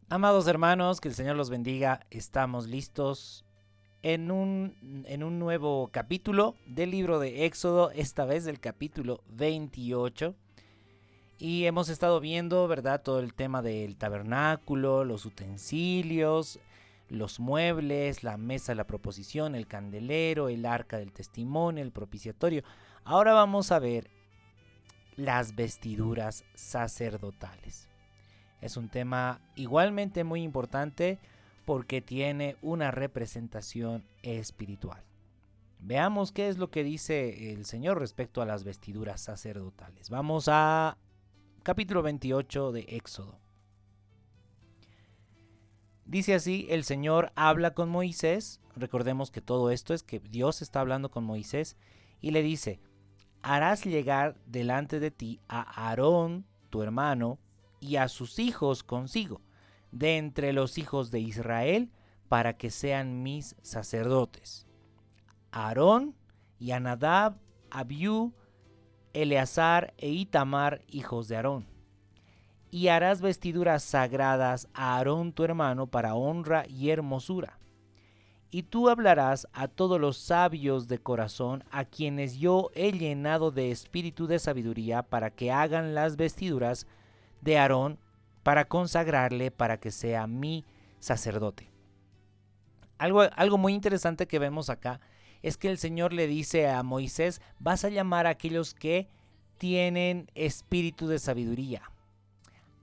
Amados hermanos, que el Señor los bendiga. Estamos listos en un nuevo capítulo del libro de Éxodo, esta vez del capítulo 28. Y hemos estado viendo, ¿verdad?, todo el tema del tabernáculo, los utensilios, los muebles, la mesa de la proposición, el candelero, el arca del testimonio, el propiciatorio. Ahora vamos a ver las vestiduras sacerdotales. Es un tema igualmente muy importante porque tiene una representación espiritual. Veamos qué es lo que dice el Señor respecto a las vestiduras sacerdotales. Vamos a capítulo 28 de Éxodo. Dice así, el Señor habla con Moisés. Recordemos que todo esto es que Dios está hablando con Moisés y le dice: harás llegar delante de ti a Aarón, tu hermano, y a sus hijos consigo, de entre los hijos de Israel, para que sean mis sacerdotes. Aarón y a Nadab, Abiú, Eleazar e Itamar, hijos de Aarón. Y harás vestiduras sagradas a Aarón tu hermano para honra y hermosura. Y tú hablarás a todos los sabios de corazón, a quienes yo he llenado de espíritu de sabiduría, para que hagan las vestiduras de Aarón, para consagrarle, para que sea mi sacerdote. Algo muy interesante que vemos acá es que el Señor le dice a Moisés: vas a llamar a aquellos que tienen espíritu de sabiduría,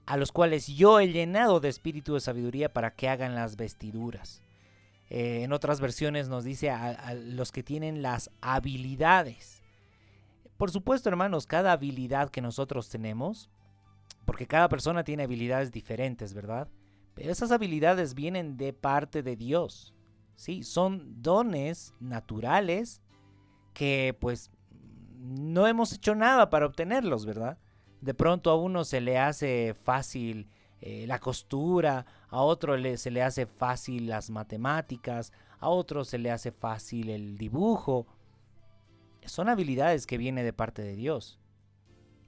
a los cuales yo he llenado de espíritu de sabiduría para que hagan las vestiduras. En otras versiones nos dice a los que tienen las habilidades. Por supuesto, hermanos, cada habilidad que nosotros tenemos, porque cada persona tiene habilidades diferentes, ¿verdad? Pero esas habilidades vienen de parte de Dios. Sí, son dones naturales que pues no hemos hecho nada para obtenerlos, ¿verdad? De pronto a uno se le hace fácil la costura, a otro se le hace fácil las matemáticas, a otro se le hace fácil el dibujo. Son habilidades que vienen de parte de Dios,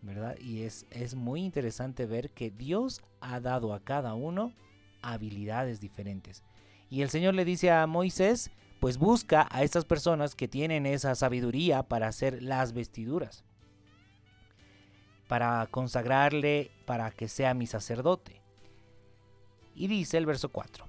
¿verdad? Y es muy interesante ver que Dios ha dado a cada uno habilidades diferentes. Y el Señor le dice a Moisés: pues busca a estas personas que tienen esa sabiduría para hacer las vestiduras, para consagrarle, para que sea mi sacerdote. Y dice el verso 4: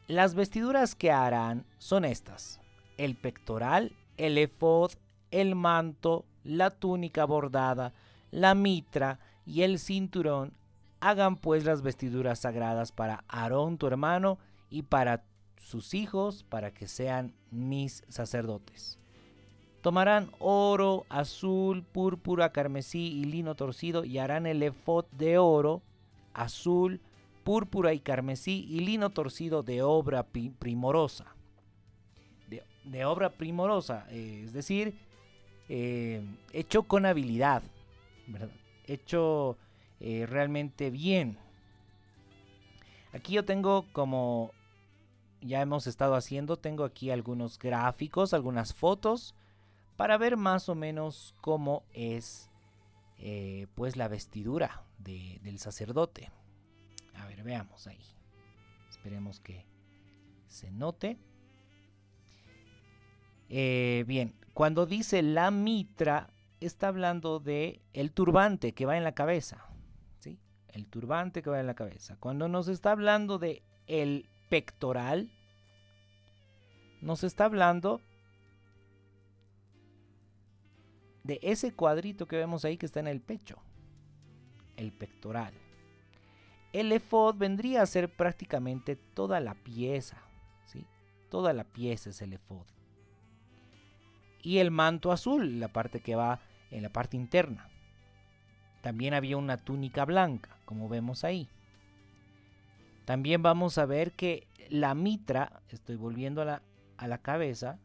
las vestiduras que harán son estas: el pectoral, el efod, el manto, la túnica bordada, la mitra y el cinturón. Hagan pues las vestiduras sagradas para Aarón tu hermano y para sus hijos, para que sean mis sacerdotes. Tomarán oro, azul, púrpura, carmesí y lino torcido, y harán el efod de oro, azul, púrpura y carmesí y lino torcido de obra primorosa. De obra primorosa, es decir, hecho con habilidad, ¿verdad? Hecho realmente bien. Aquí yo tengo, como ya hemos estado haciendo, tengo aquí algunos gráficos, algunas fotos, para ver más o menos cómo es pues la vestidura del sacerdote. A ver, veamos ahí. Esperemos que se note. Bien, cuando dice la mitra, está hablando de el turbante que va en la cabeza, ¿sí? El turbante que va en la cabeza. Cuando nos está hablando de el pectoral, nos está hablando de ese cuadrito que vemos ahí que está en el pecho, el pectoral. El efod vendría a ser prácticamente toda la pieza, ¿sí? Toda la pieza es el efod. Y el manto azul, la parte que va en la parte interna. También había una túnica blanca, como vemos ahí. También vamos a ver que la mitra, estoy volviendo a la cabeza,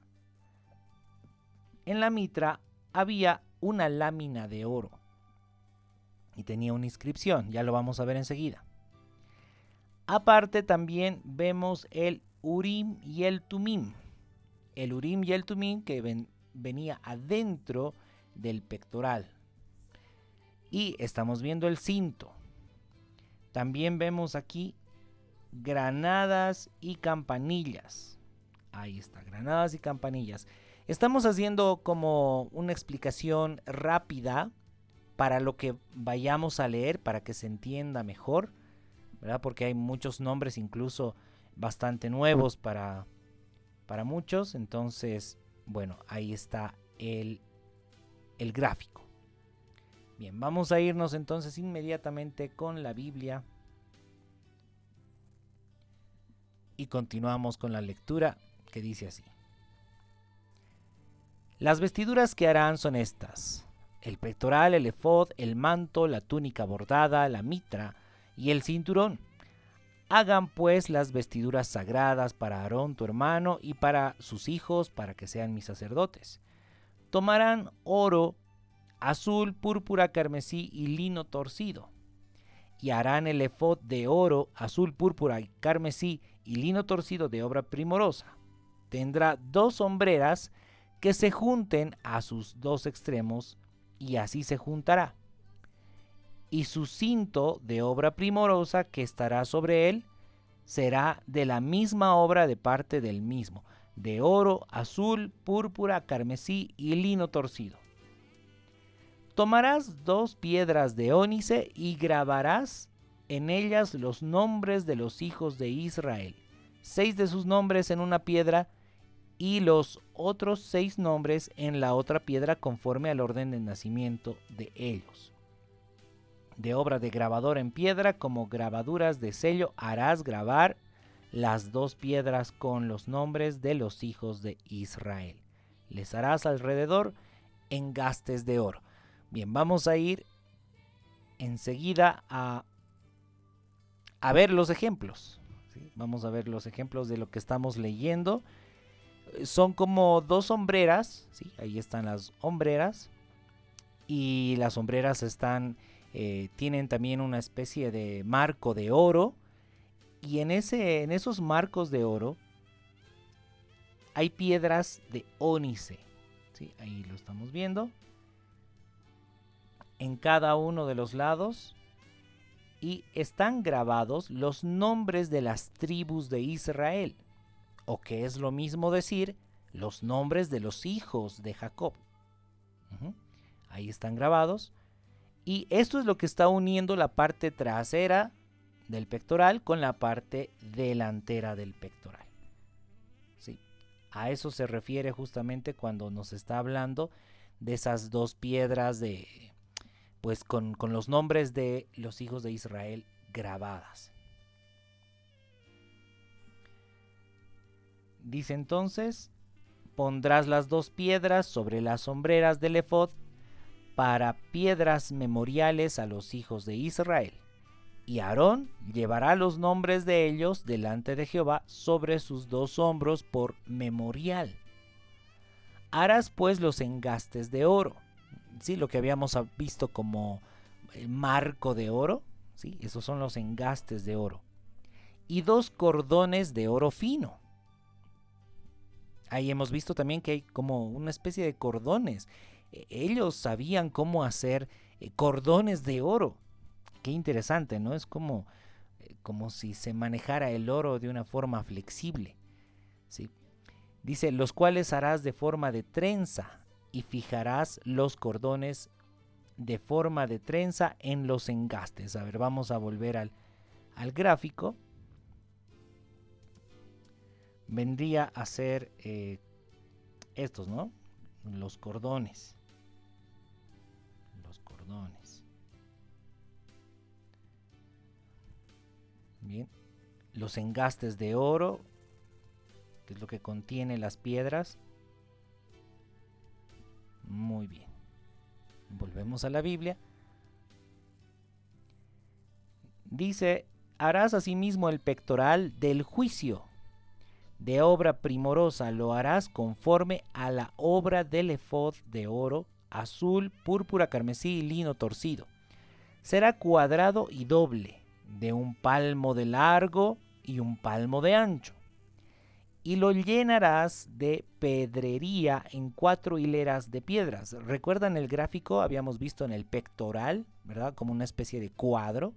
en la mitra había una lámina de oro y tenía una inscripción, ya lo vamos a ver enseguida. Aparte también vemos el Urim y el Tumim. El Urim y el Tumim que venía adentro del pectoral. Y estamos viendo el cinto. También vemos aquí granadas y campanillas. Ahí está, granadas y campanillas. Estamos haciendo como una explicación rápida para lo que vayamos a leer, para que se entienda mejor, ¿verdad? Porque hay muchos nombres incluso bastante nuevos para muchos. Entonces, bueno, ahí está el gráfico. Bien, vamos a irnos entonces inmediatamente con la Biblia y continuamos con la lectura, que dice así. Las vestiduras que harán son estas: el pectoral, el efod, el manto, la túnica bordada, la mitra y el cinturón. Hagan pues las vestiduras sagradas para Aarón tu hermano y para sus hijos, para que sean mis sacerdotes. Tomarán oro, azul, púrpura, carmesí y lino torcido. Y harán el efod de oro, azul, púrpura, carmesí y lino torcido de obra primorosa. Tendrá 2 hombreras que se junten a sus 2 extremos, y así se juntará. Y su cinto de obra primorosa que estará sobre él será de la misma obra de parte del mismo, de oro, azul, púrpura, carmesí y lino torcido. Tomarás 2 piedras de ónice y grabarás en ellas los nombres de los hijos de Israel, 6 de sus nombres en una piedra y los otros 6 nombres en la otra piedra conforme al orden de nacimiento de ellos. De obra de grabador en piedra, como grabaduras de sello, harás grabar las 2 piedras con los nombres de los hijos de Israel. Les harás alrededor engastes de oro. Bien, vamos a ir enseguida a ver los ejemplos. ¿Sí? Vamos a ver los ejemplos de lo que estamos leyendo. Son como 2 hombreras, ¿sí? Ahí están las hombreras, y las hombreras tienen también una especie de marco de oro, y en esos marcos de oro hay piedras de ónice, ¿sí? Ahí lo estamos viendo en cada uno de los lados, y están grabados los nombres de las tribus de Israel, o que es lo mismo decir, los nombres de los hijos de Jacob. Ahí están grabados. Y esto es lo que está uniendo la parte trasera del pectoral con la parte delantera del pectoral. ¿Sí? A eso se refiere justamente cuando nos está hablando de esas 2 piedras pues con los nombres de los hijos de Israel grabadas. Dice entonces: pondrás las 2 piedras sobre las sombreras del efod para piedras memoriales a los hijos de Israel. Y Aarón llevará los nombres de ellos delante de Jehová sobre sus 2 hombros por memorial. Harás pues los engastes de oro, ¿sí? Lo que habíamos visto como el marco de oro, ¿sí? Esos son los engastes de oro. Y 2 cordones de oro fino. Ahí hemos visto también que hay como una especie de cordones. Ellos sabían cómo hacer cordones de oro. Qué interesante, ¿no? Es como si se manejara el oro de una forma flexible, ¿sí? Dice: los cuales harás de forma de trenza, y fijarás los cordones de forma de trenza en los engastes. A ver, vamos a volver al gráfico. Vendría a ser estos, ¿no? Los cordones. Bien. Los engastes de oro, que es lo que contiene las piedras. Muy bien. Volvemos a la Biblia. Dice: harás asimismo el pectoral del juicio. De obra primorosa lo harás conforme a la obra del efod de oro, azul, púrpura, carmesí y lino torcido. Será cuadrado y doble, de 1 palmo de largo y 1 palmo de ancho. Y lo llenarás de pedrería en 4 hileras de piedras. ¿Recuerdan el gráfico? Habíamos visto en el pectoral, ¿verdad? Como una especie de cuadro.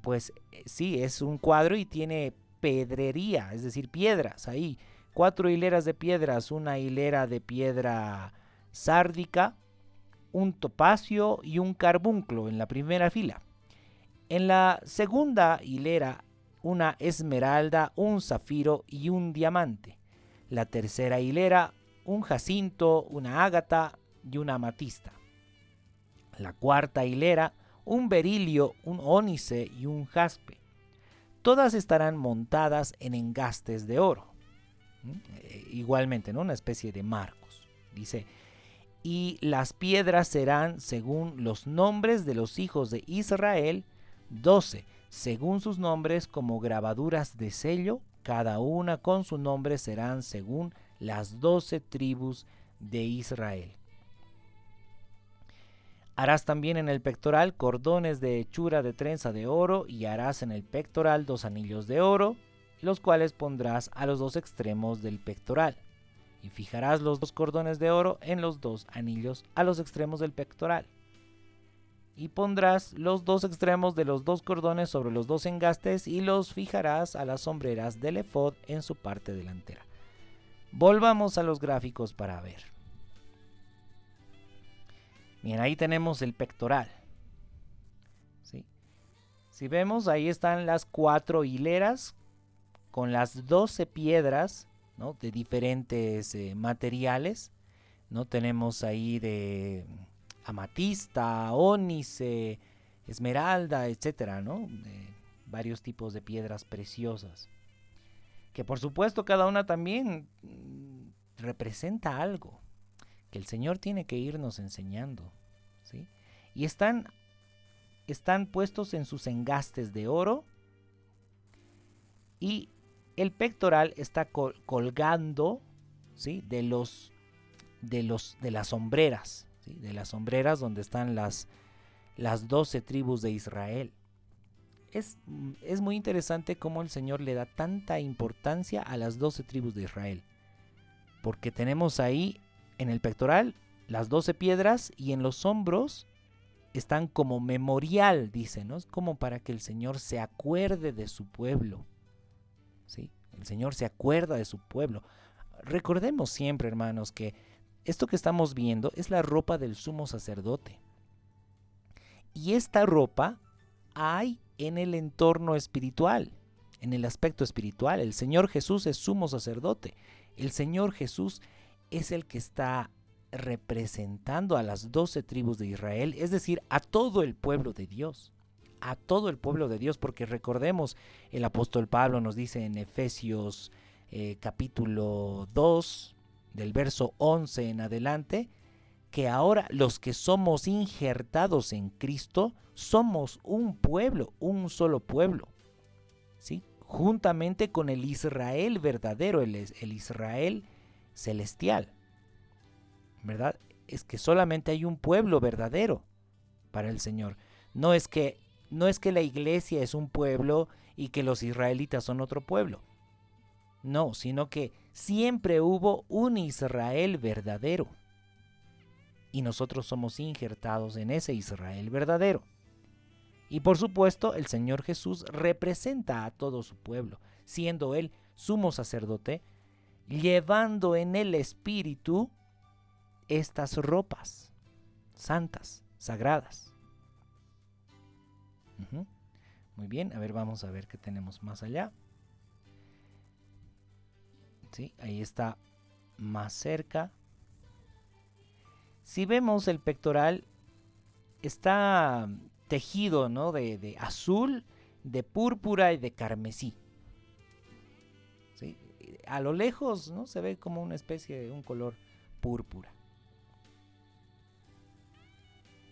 Pues sí, es un cuadro y tiene pedrería, es decir, piedras ahí. 4 hileras de piedras, una hilera de piedra sárdica, un topacio y un carbunclo en la primera fila. En la segunda hilera, una esmeralda, un zafiro y un diamante. La tercera hilera, un jacinto, una ágata y una amatista. La cuarta hilera, un berilio, un ónice y un jaspe. Todas estarán montadas en engastes de oro. Igualmente, ¿no? Una especie de marcos. Dice, y las piedras serán según los nombres de los hijos de Israel, 12, según sus nombres como grabaduras de sello, cada una con su nombre serán según las 12 tribus de Israel. Harás también en el pectoral cordones de hechura de trenza de oro, y harás en el pectoral 2 anillos de oro, los cuales pondrás a los 2 extremos del pectoral. Y fijarás los 2 cordones de oro en los 2 anillos a los extremos del pectoral. Y pondrás los 2 extremos de los 2 cordones sobre los 2 engastes y los fijarás a las sombreras del efod en su parte delantera. Volvamos a los gráficos para ver. Bien, ahí tenemos el pectoral. ¿Sí? Si vemos, ahí están las 4 hileras con las 12 piedras, ¿no? De diferentes materiales, ¿no? Tenemos ahí de amatista, ónice, esmeralda, etcétera, ¿no? Varios tipos de piedras preciosas. Que por supuesto cada una también representa algo que el Señor tiene que irnos enseñando, ¿sí? Y están puestos en sus engastes de oro, y el pectoral está colgando, ¿sí? de las sombreras, ¿sí? De las sombreras donde están las 12 tribus de Israel. Es muy interesante cómo el Señor le da tanta importancia a las 12 tribus de Israel, porque tenemos ahí en el pectoral las 12 piedras, y en los hombros están como memorial, dice, ¿no? Es como para que el Señor se acuerde de su pueblo, ¿sí? El Señor se acuerda de su pueblo. Recordemos siempre, hermanos, que esto que estamos viendo es la ropa del sumo sacerdote. Y esta ropa hay en el entorno espiritual, en el aspecto espiritual. El Señor Jesús es sumo sacerdote. El Señor Jesús es el que está representando a las 12 tribus de Israel, es decir, a todo el pueblo de Dios. A todo el pueblo de Dios, porque recordemos, el apóstol Pablo nos dice en Efesios capítulo 2, del verso 11 en adelante, que ahora los que somos injertados en Cristo somos un pueblo, un solo pueblo, ¿sí? Juntamente con el Israel verdadero, el Israel celestial, ¿verdad? Es que solamente hay un pueblo verdadero para el Señor. No es que la iglesia es un pueblo y que los israelitas son otro pueblo. No, sino que siempre hubo un Israel verdadero. Y nosotros somos injertados en ese Israel verdadero. Y por supuesto, el Señor Jesús representa a todo su pueblo, siendo Él sumo sacerdote, llevando en el Espíritu estas ropas santas, sagradas. Muy bien, a ver, vamos a ver qué tenemos más allá. Sí, ahí está más cerca. Si vemos el pectoral, está tejido, ¿no? de azul, de púrpura y de carmesí. ¿Sí? A lo lejos, ¿no? Se ve como una especie de un color púrpura.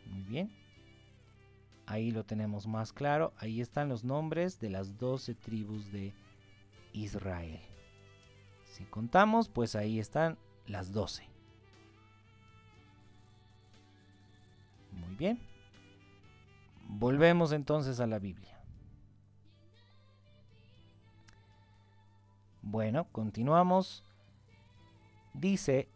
Muy bien. Ahí lo tenemos más claro. Ahí están los nombres de las 12 tribus de Israel. Si contamos, pues ahí están las 12. Muy bien. Volvemos entonces a la Biblia. Bueno, continuamos. Dice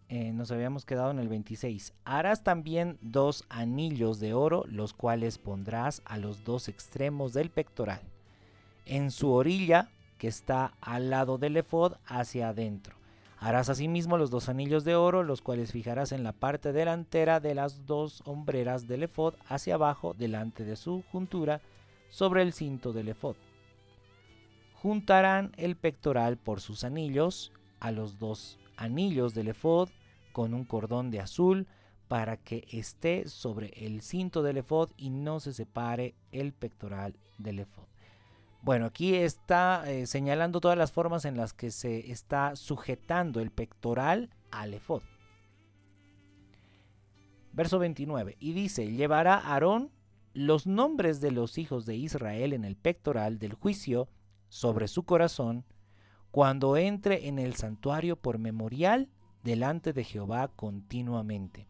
nos habíamos quedado en el 26. Harás también 2 anillos de oro, los cuales pondrás a los 2 extremos del pectoral, en su orilla que está al lado del efod hacia adentro. Harás asimismo los 2 anillos de oro, los cuales fijarás en la parte delantera de las 2 hombreras del efod hacia abajo, delante de su juntura, sobre el cinto del efod. Juntarán el pectoral por sus anillos a los 2 anillos del efod con un cordón de azul, para que esté sobre el cinto del efod y no se separe el pectoral del efod. Bueno, aquí está señalando todas las formas en las que se está sujetando el pectoral al efod. Verso 29. Y dice: llevará Aarón los nombres de los hijos de Israel en el pectoral del juicio sobre su corazón, cuando entre en el santuario por memorial delante de Jehová continuamente.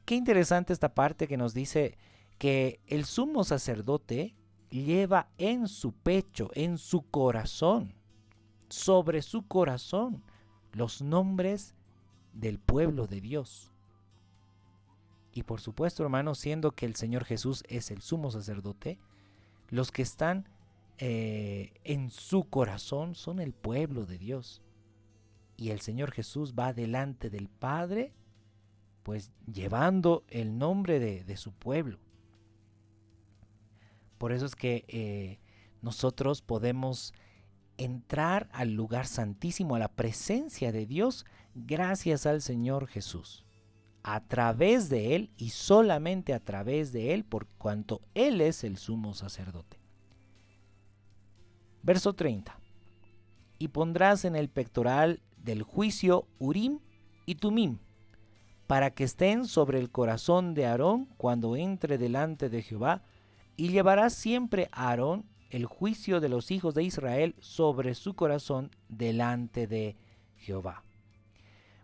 Qué interesante esta parte que nos dice que el sumo sacerdote lleva en su pecho, en su corazón, sobre su corazón, los nombres del pueblo de Dios. Y por supuesto, hermanos, siendo que el Señor Jesús es el sumo sacerdote, los que están en su corazón son el pueblo de Dios. Y el Señor Jesús va delante del Padre, pues llevando el nombre de su pueblo. Por eso es que nosotros podemos entrar al lugar santísimo, a la presencia de Dios, gracias al Señor Jesús. A través de Él y solamente a través de Él, por cuanto Él es el sumo sacerdote. Verso 30. Y pondrás en el pectoral del juicio Urim y Tumim, para que estén sobre el corazón de Aarón cuando entre delante de Jehová, y llevarás siempre a Aarón el juicio de los hijos de Israel sobre su corazón delante de Jehová.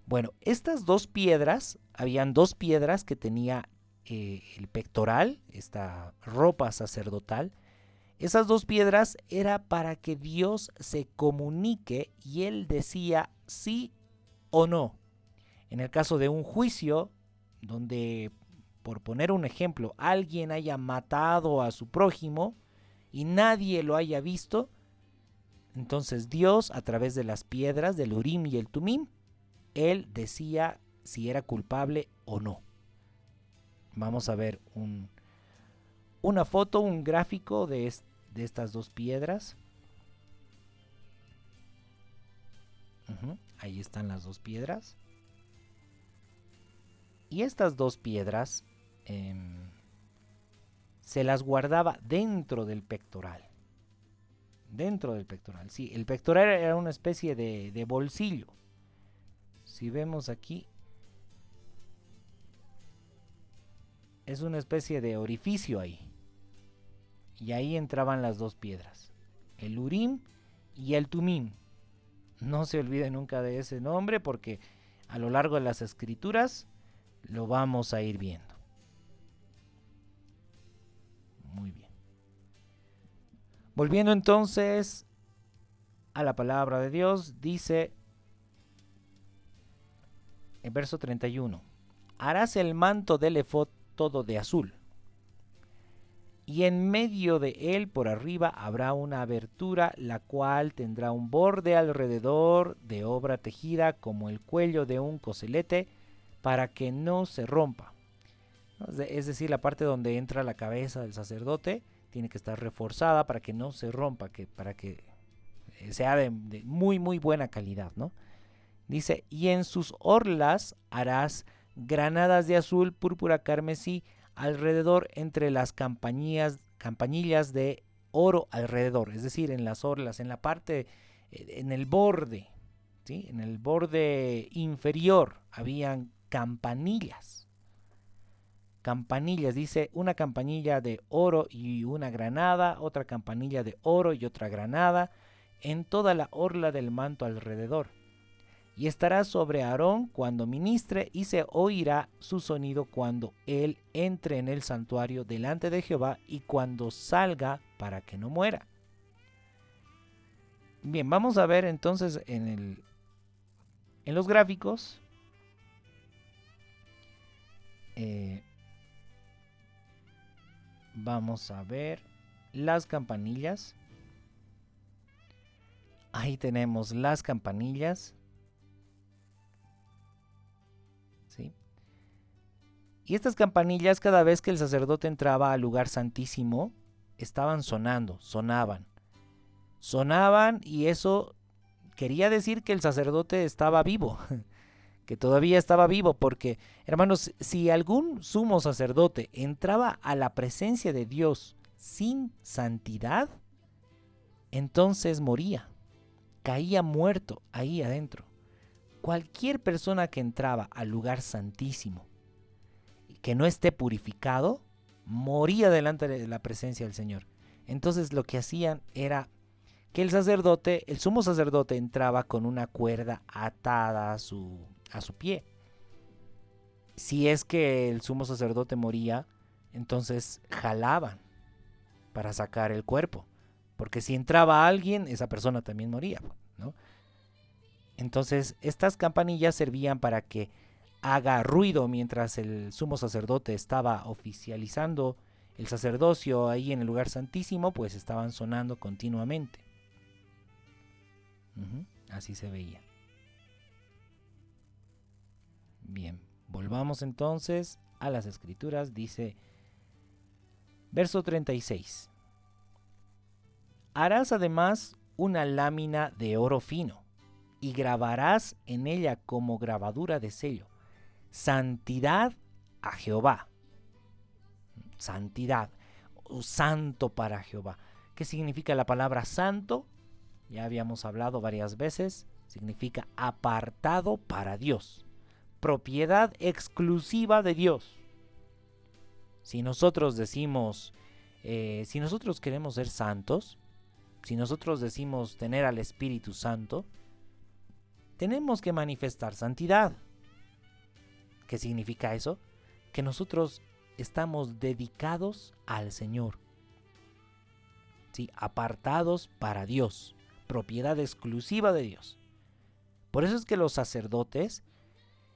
Bueno, estas 2 piedras, habían 2 piedras que tenía el pectoral, esta ropa sacerdotal. Esas 2 piedras era para que Dios se comunique y Él decía sí o no. En el caso de un juicio, donde, por poner un ejemplo, alguien haya matado a su prójimo y nadie lo haya visto, entonces Dios, a través de las piedras del Urim y el Tumim, Él decía si era culpable o no. Vamos a ver una foto, un gráfico de estas 2 piedras. Ahí están las 2 piedras. Y estas 2 piedras se las guardaba dentro del pectoral. Dentro del pectoral, sí. El pectoral era una especie de bolsillo. Si vemos aquí, es una especie de orificio ahí. Y ahí entraban las 2 piedras, el Urim y el Tumim. No se olvide nunca de ese nombre, porque a lo largo de las escrituras lo vamos a ir viendo. Muy bien. Volviendo entonces a la palabra de Dios, dice en verso 31: harás el manto del efod todo de azul, y en medio de él por arriba habrá una abertura, la cual tendrá un borde alrededor de obra tejida como el cuello de un coselete, para que no se rompa. Es decir, la parte donde entra la cabeza del sacerdote tiene que estar reforzada para que no se rompa, para que sea de muy muy buena calidad, ¿no? Dice: y en sus orlas harás granadas de azul, púrpura, carmesí alrededor, entre las campanillas de oro alrededor, es decir, en las orlas, en la parte, en el borde, ¿sí? En el borde inferior habían campanillas. Campanillas, dice: una campanilla de oro y una granada, otra campanilla de oro y otra granada, en toda la orla del manto alrededor. Y estará sobre Aarón cuando ministre, y se oirá su sonido cuando él entre en el santuario delante de Jehová y cuando salga, para que no muera. Bien, vamos a ver entonces en En los gráficos vamos a ver las campanillas. Ahí tenemos las campanillas. ¿Sí? Y estas campanillas, cada vez que el sacerdote entraba al lugar santísimo, estaban sonando, sonaban. Sonaban, y eso quería decir que el sacerdote estaba vivo, que todavía estaba vivo, porque, hermanos, si algún sumo sacerdote entraba a la presencia de Dios sin santidad, entonces moría, caía muerto ahí adentro. Cualquier persona que entraba al lugar santísimo, que no esté purificado, moría delante de la presencia del Señor. Entonces lo que hacían era que el sumo sacerdote entraba con una cuerda atada a su pie. Si es que el sumo sacerdote moría, entonces jalaban para sacar el cuerpo, porque si entraba alguien, esa persona también moría, ¿no? Entonces estas campanillas servían para que haga ruido mientras el sumo sacerdote estaba oficializando el sacerdocio ahí en el lugar santísimo, pues estaban sonando continuamente. Así se veía. Bien, volvamos entonces a las escrituras. Dice, verso 36. Harás además una lámina de oro fino y grabarás en ella como grabadura de sello: santidad a Jehová. Santidad, o santo para Jehová. ¿Qué significa la palabra santo? Ya habíamos hablado varias veces. Significa apartado para Dios, propiedad exclusiva de Dios. Si nosotros decimos, si nosotros queremos ser santos, si nosotros decimos tener al Espíritu Santo, tenemos que manifestar santidad. ¿Qué significa eso? Que nosotros estamos dedicados al Señor, ¿sí? Apartados para Dios, propiedad exclusiva de Dios. Por eso es que los sacerdotes,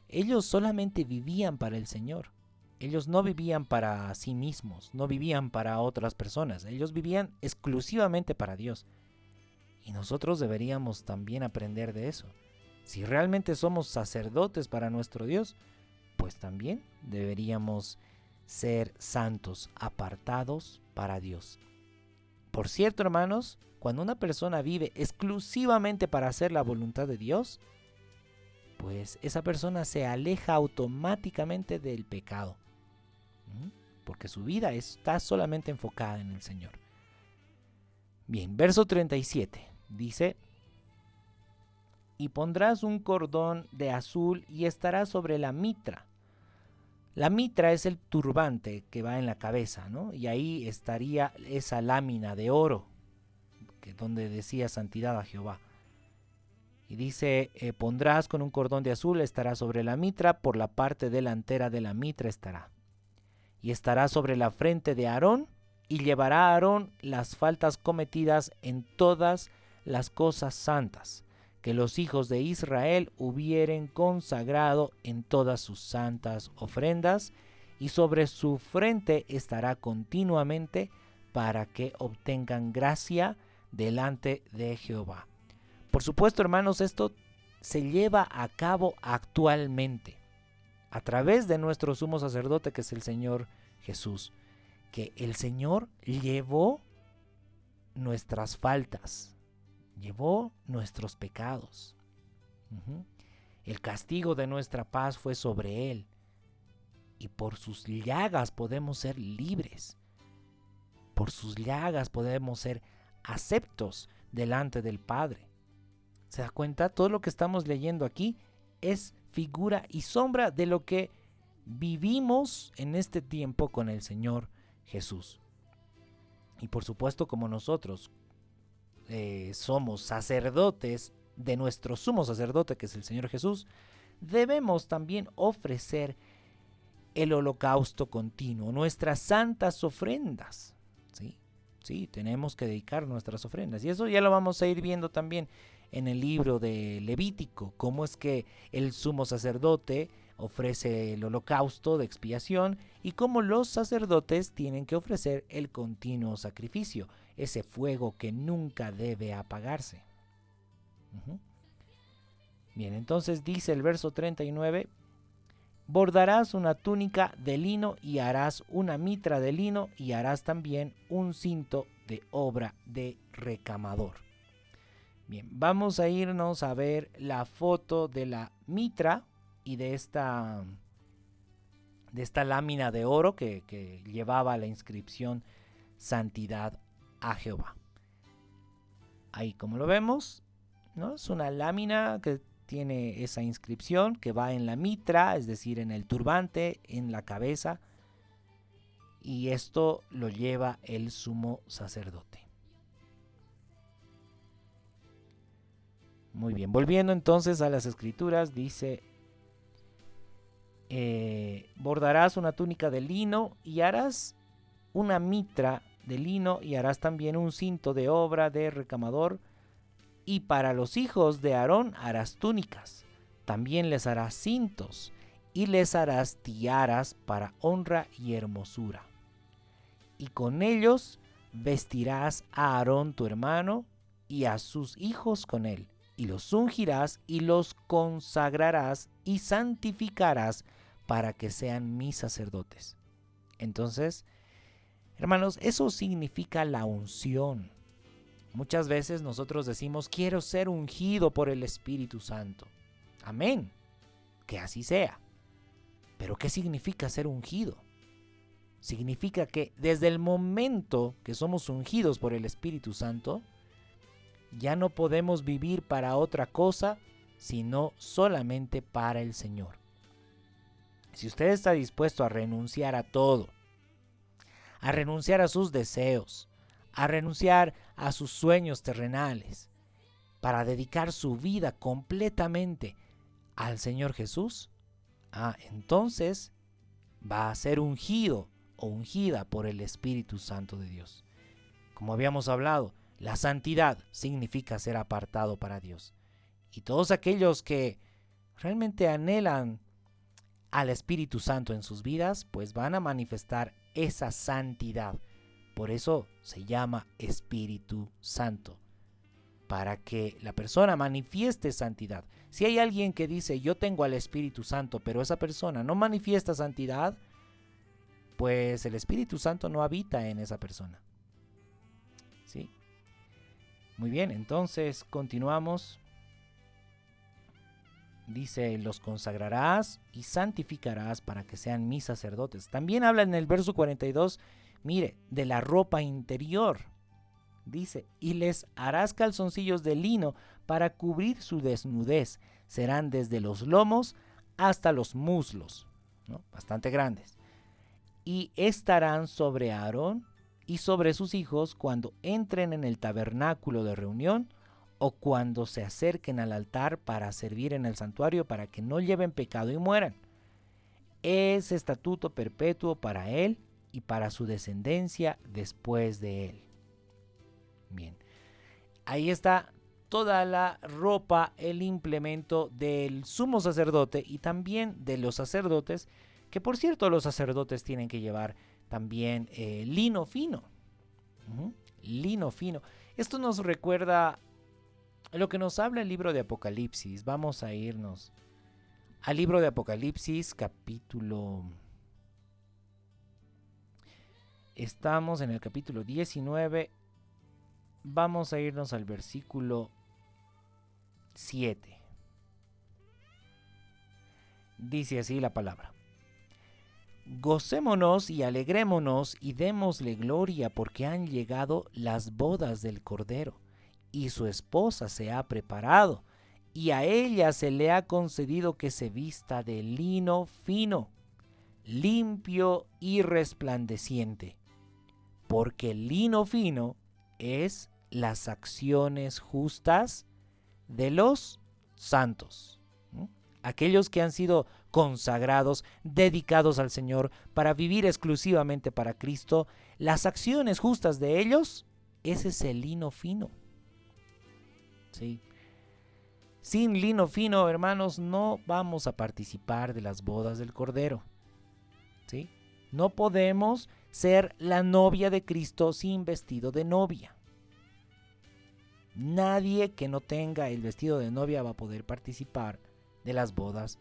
ellos solamente vivían para el Señor. Ellos no vivían para sí mismos, no vivían para otras personas. Ellos vivían exclusivamente para Dios. Y nosotros deberíamos también aprender de eso. Si realmente somos sacerdotes para nuestro Dios, pues también deberíamos ser santos, apartados para Dios. Por cierto, hermanos, cuando una persona vive exclusivamente para hacer la voluntad de Dios, pues esa persona se aleja automáticamente del pecado, porque su vida está solamente enfocada en el Señor. Bien, verso 37 dice: y pondrás un cordón de azul y estará sobre la mitra. La mitra es el turbante que va en la cabeza, ¿no? Y ahí estaría esa lámina de oro, donde decía santidad a Jehová. Y dice, pondrás con un cordón de azul, estará sobre la mitra, por la parte delantera de la mitra estará. Y estará sobre la frente de Aarón, y llevará a Aarón las faltas cometidas en todas las cosas santas que los hijos de Israel hubieren consagrado en todas sus santas ofrendas, y sobre su frente estará continuamente, para que obtengan gracia delante de Jehová. Por supuesto, hermanos, esto se lleva a cabo actualmente a través de nuestro sumo sacerdote, que es el Señor Jesús, que el Señor llevó nuestras faltas, llevó nuestros pecados. El castigo de nuestra paz fue sobre Él, y por sus llagas podemos ser libres. Por sus llagas podemos ser aceptos delante del Padre. ¿Se da cuenta? Todo lo que estamos leyendo aquí es figura y sombra de lo que vivimos en este tiempo con el Señor Jesús. Y por supuesto, como nosotros somos sacerdotes de nuestro sumo sacerdote, que es el Señor Jesús, debemos también ofrecer el holocausto continuo, nuestras santas ofrendas. Sí, tenemos que dedicar nuestras ofrendas. Y eso ya lo vamos a ir viendo también en el libro de Levítico, cómo es que el sumo sacerdote ofrece el holocausto de expiación y cómo los sacerdotes tienen que ofrecer el continuo sacrificio, ese fuego que nunca debe apagarse. Bien, entonces dice el verso 39, bordarás una túnica de lino y harás una mitra de lino y harás también un cinto de obra de recamador. Bien, vamos a irnos a ver la foto de la mitra y de esta lámina de oro que llevaba la inscripción Santidad a Jehová. Ahí como lo vemos, ¿no? Es una lámina que tiene esa inscripción que va en la mitra, es decir, en el turbante, en la cabeza, y esto lo lleva el sumo sacerdote. Muy bien, volviendo entonces a las escrituras, dice, bordarás una túnica de lino y harás una mitra de lino y harás también un cinto de obra de recamador, y para los hijos de Aarón harás túnicas, también les harás cintos y les harás tiaras para honra y hermosura. Y con ellos vestirás a Aarón tu hermano y a sus hijos con él, y los ungirás y los consagrarás y santificarás para que sean mis sacerdotes. Entonces, hermanos, eso significa la unción. Muchas veces nosotros decimos, quiero ser ungido por el Espíritu Santo. Amén, que así sea. Pero ¿qué significa ser ungido? Significa que desde el momento que somos ungidos por el Espíritu Santo, ya no podemos vivir para otra cosa, sino solamente para el Señor. Si usted está dispuesto a renunciar a todo, a renunciar a sus deseos, a renunciar a sus sueños terrenales, para dedicar su vida completamente al Señor Jesús, entonces va a ser ungido o ungida por el Espíritu Santo de Dios. Como habíamos hablado, la santidad significa ser apartado para Dios. Y todos aquellos que realmente anhelan al Espíritu Santo en sus vidas, pues van a manifestar esa santidad. Por eso se llama Espíritu Santo, para que la persona manifieste santidad. Si hay alguien que dice, yo tengo al Espíritu Santo, pero esa persona no manifiesta santidad, pues el Espíritu Santo no habita en esa persona. ¿Sí? Muy bien, entonces continuamos. Dice, los consagrarás y santificarás para que sean mis sacerdotes. También habla en el verso 42, mire, de la ropa interior. Dice, y les harás calzoncillos de lino para cubrir su desnudez. Serán desde los lomos hasta los muslos, ¿no? Bastante grandes. Y estarán sobre Aarón y sobre sus hijos cuando entren en el tabernáculo de reunión o cuando se acerquen al altar para servir en el santuario, para que no lleven pecado y mueran. Es estatuto perpetuo para él y para su descendencia después de él. Bien, ahí está toda la ropa, el implemento del sumo sacerdote y también de los sacerdotes, que por cierto los sacerdotes tienen que llevar también lino fino. Lino fino. Esto nos recuerda lo que nos habla el libro de Apocalipsis. Vamos a irnos al libro de Apocalipsis, capítulo... Estamos en el capítulo 19. Vamos a irnos al versículo 7. Dice así la palabra. Gocémonos y alegrémonos y démosle gloria porque han llegado las bodas del Cordero y su esposa se ha preparado y a ella se le ha concedido que se vista de lino fino, limpio y resplandeciente, porque el lino fino es las acciones justas de los santos. Aquellos que han sido consagrados, dedicados al Señor para vivir exclusivamente para Cristo, las acciones justas de ellos, ese es el lino fino. ¿Sí? Sin lino fino, hermanos, no vamos a participar de las bodas del Cordero. ¿Sí? No podemos ser la novia de Cristo sin vestido de novia. Nadie que no tenga el vestido de novia va a poder participar de las bodas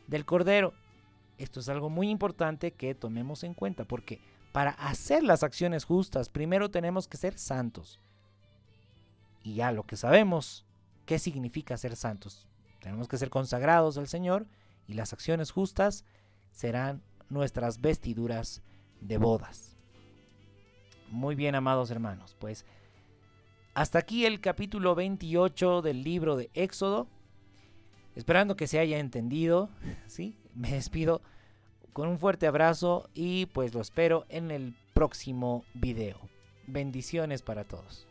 del Cordero. Esto es algo muy importante que tomemos en cuenta, porque para hacer las acciones justas, primero tenemos que ser santos. Y ya lo que sabemos, ¿qué significa ser santos? Tenemos que ser consagrados al Señor, y las acciones justas serán nuestras vestiduras de bodas. Muy bien, amados hermanos, pues hasta aquí el capítulo 28 del libro de Éxodo. Esperando que se haya entendido, ¿sí? Me despido con un fuerte abrazo y pues lo espero en el próximo video. Bendiciones para todos.